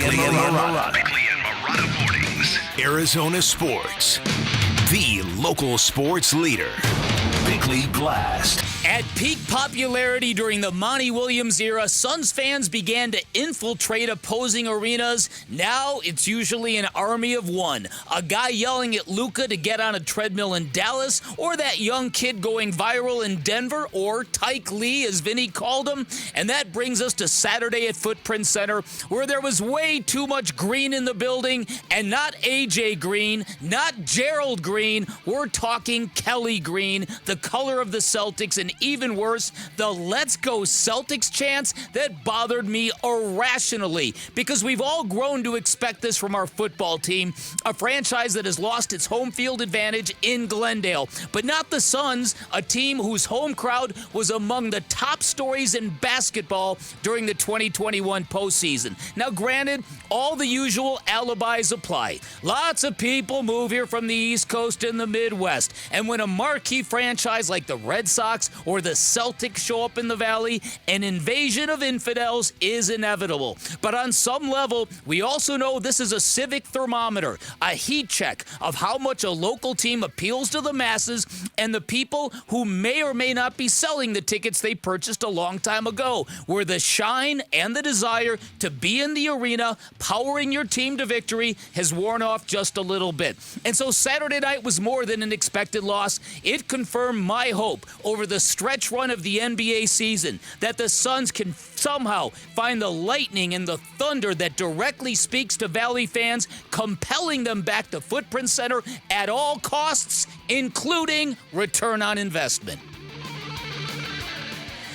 Bickley and Marotta. Bickley and Marotta Mornings. Arizona Sports. The local sports leader. Bickley Blast. At peak popularity during the Monty Williams era, Suns fans began to infiltrate opposing arenas. Now it's usually an army of one. A guy yelling at Luka to get on a treadmill in Dallas, or that young kid going viral in Denver, or Tyke Lee, as Vinny called him. And that brings us to Saturday at Footprint Center, where there was way too much green in the building, and not A.J. Green, not Gerald Green. We're talking Kelly Green, the color of the Celtics, and even worse, the Let's Go Celtics chants that bothered me irrationally, because we've all grown to expect this from our football team, a franchise that has lost its home field advantage in Glendale, but not the Suns, a team whose home crowd was among the top stories in basketball during the 2021 postseason. Now, granted, all the usual alibis apply. Lots of people move here from the East Coast and the Midwest, and when a marquee franchise like the Red Sox or the Celtics show up in the Valley, an invasion of infidels is inevitable. But on some level, we also know this is a civic thermometer, a heat check of how much a local team appeals to the masses and the people who may or may not be selling the tickets they purchased a long time ago, where the shine and the desire to be in the arena, powering your team to victory, has worn off just a little bit. And so Saturday night was more than an expected loss. It confirmed my hope over the stretch run of the NBA season that the Suns can somehow find the lightning and the thunder that directly speaks to Valley fans, compelling them back to Footprint Center at all costs, including return on investment.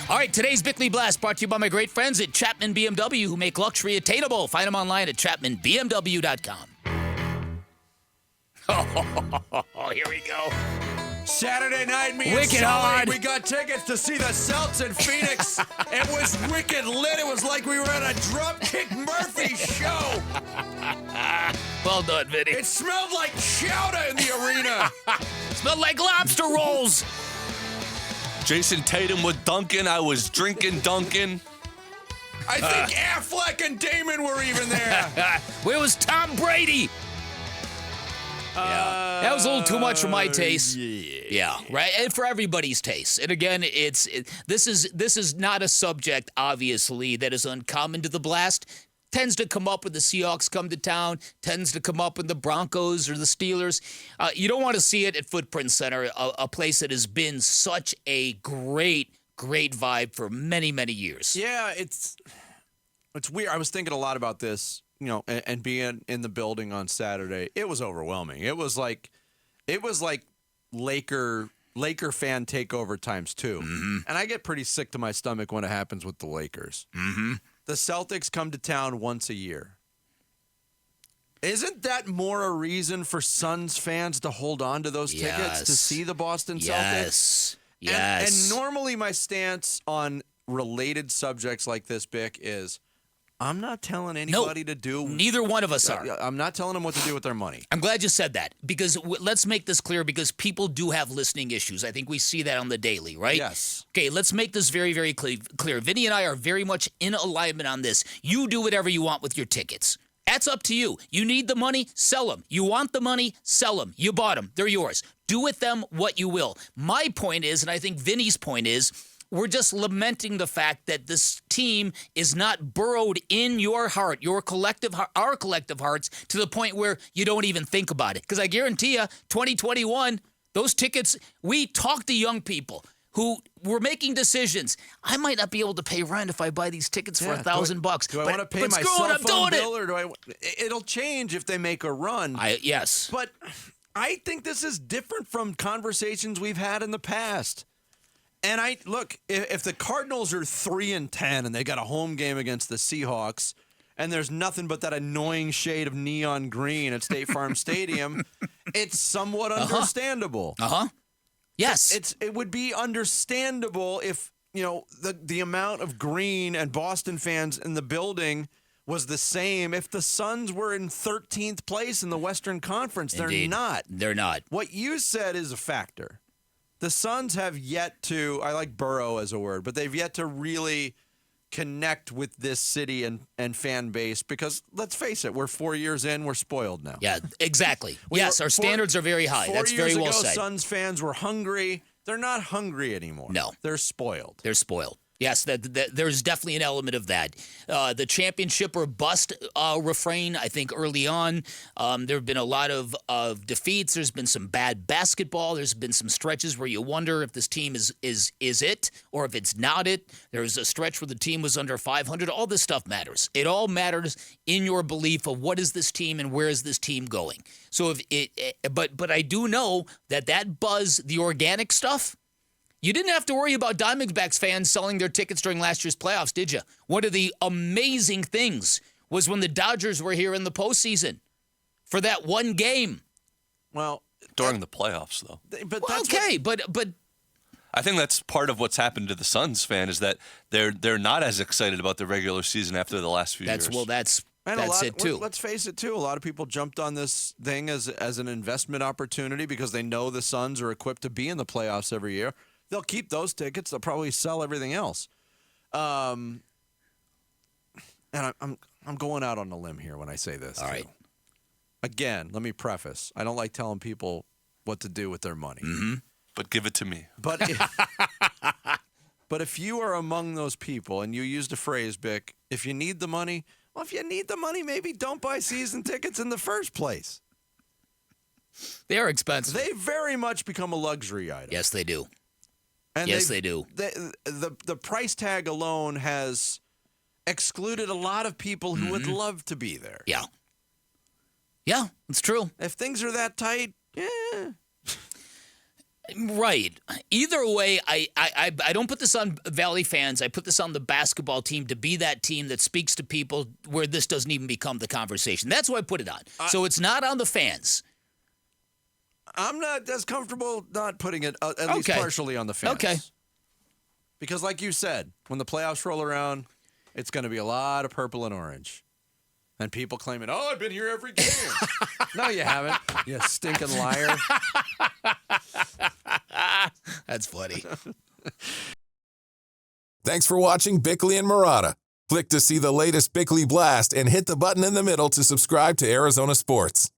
All right, today's Bickley Blast brought to you by my great friends at Chapman BMW, who make luxury attainable. Find them online at chapmanbmw.com. Oh, here we go. Saturday night, me Wicked and Sully, hard. we got tickets to see the Celts in Phoenix. It was wicked lit. It was like we were at a Dropkick Murphy show. Well done, Vinny. It smelled like chowder in the arena. Smelled like lobster rolls. Jason Tatum with Duncan. I was drinking Duncan. I think Affleck and Damon were even there. Where was Tom Brady? Yeah, that was a little too much for my taste. Yeah, right, and for everybody's taste. And again, this is not a subject, obviously, that is uncommon to the Blast. Tends to come up when the Seahawks come to town. Tends to come up when the Broncos or the Steelers. You don't want to see it at Footprint Center, a place that has been such a great vibe for many, many years. Yeah, it's weird. I was thinking a lot about this. And being in the building on Saturday, it was overwhelming. It was like Laker fan takeover times 2. Mm-hmm. And I get pretty sick to my stomach when it happens with the Lakers. Mm-hmm. The Celtics come to town once a year. Isn't that more a reason for Suns fans to hold on to those tickets to see the Boston Celtics? Yes. And normally my stance on related subjects like this, Bick, is I'm not telling anybody to do. Neither one of us are. I'm not telling them what to do with their money. I'm glad you said that, because let's make this clear, because people do have listening issues. I think we see that on the daily, right? Yes. Okay, let's make this very, very clear. Vinny and I are very much in alignment on this. You do whatever you want with your tickets. That's up to you. You need the money, sell them. You want the money, sell them. You bought them. They're yours. Do with them what you will. My point is, and I think Vinny's point is, we're just lamenting the fact that this team is not burrowed in your heart, our collective hearts, to the point where you don't even think about it. Because I guarantee you, 2021, those tickets, we talk to young people who were making decisions. I might not be able to pay rent if I buy these tickets for $1,000. Do I want to pay my cell phone bill, or do I? It'll change if they make a run. Yes. But I think this is different from conversations we've had in the past. And if the Cardinals are 3-10 and they got a home game against the Seahawks, and there's nothing but that annoying shade of neon green at State Farm Stadium, it's somewhat understandable. Yes. It would be understandable if the amount of green and Boston fans in the building was the same if the Suns were in 13th place in the Western Conference. Indeed. They're not. They're not. What you said is a factor. The Suns have yet to, I like burrow as a word, but they've yet to really connect with this city and fan base because, let's face it, we're 4 years in, we're spoiled now. Yeah, exactly. Yes, our standards are very high. That's very well said. 4 years ago, Suns fans were hungry. They're not hungry anymore. No. They're spoiled. They're spoiled. Yes, there's definitely an element of that. The championship or bust refrain, I think, early on, there have been a lot of defeats. There's been some bad basketball. There's been some stretches where you wonder if this team is it or if it's not it. There's a stretch where the team was under 500. All this stuff matters. It all matters in your belief of what is this team and where is this team going. So but I do know that buzz, the organic stuff, you didn't have to worry about Diamondbacks fans selling their tickets during last year's playoffs, did you? One of the amazing things was when the Dodgers were here in the postseason for that one game. Well, during the playoffs, though. But well, that's okay, but I think that's part of what's happened to the Suns fan is that they're not as excited about the regular season after the last few years. That's it too. Let's face it too. A lot of people jumped on this thing as an investment opportunity because they know the Suns are equipped to be in the playoffs every year. They'll keep those tickets. They'll probably sell everything else. And I'm going out on a limb here when I say this. All right. Again, let me preface. I don't like telling people what to do with their money. Mm-hmm. But give it to me. But if you are among those people and you used a phrase, Bick, if you need the money, well, if you need the money, maybe don't buy season tickets in the first place. They are expensive. They very much become a luxury item. Yes, they do. And yes, they do. The price tag alone has excluded a lot of people who would love to be there. Yeah. Yeah, it's true. If things are that tight, yeah. Right. Either way, I don't put this on Valley fans. I put this on the basketball team to be that team that speaks to people where this doesn't even become the conversation. That's why I put it on. So it's not on the fans. I'm not as comfortable not putting it at least partially on the fans. Okay. Because like you said, when the playoffs roll around, it's going to be a lot of purple and orange. And people claiming, oh, I've been here every game. No, you haven't. You stinking liar. That's funny. Thanks for watching Bickley and Marotta. Click to see the latest Bickley Blast and hit the button in the middle to subscribe to Arizona Sports.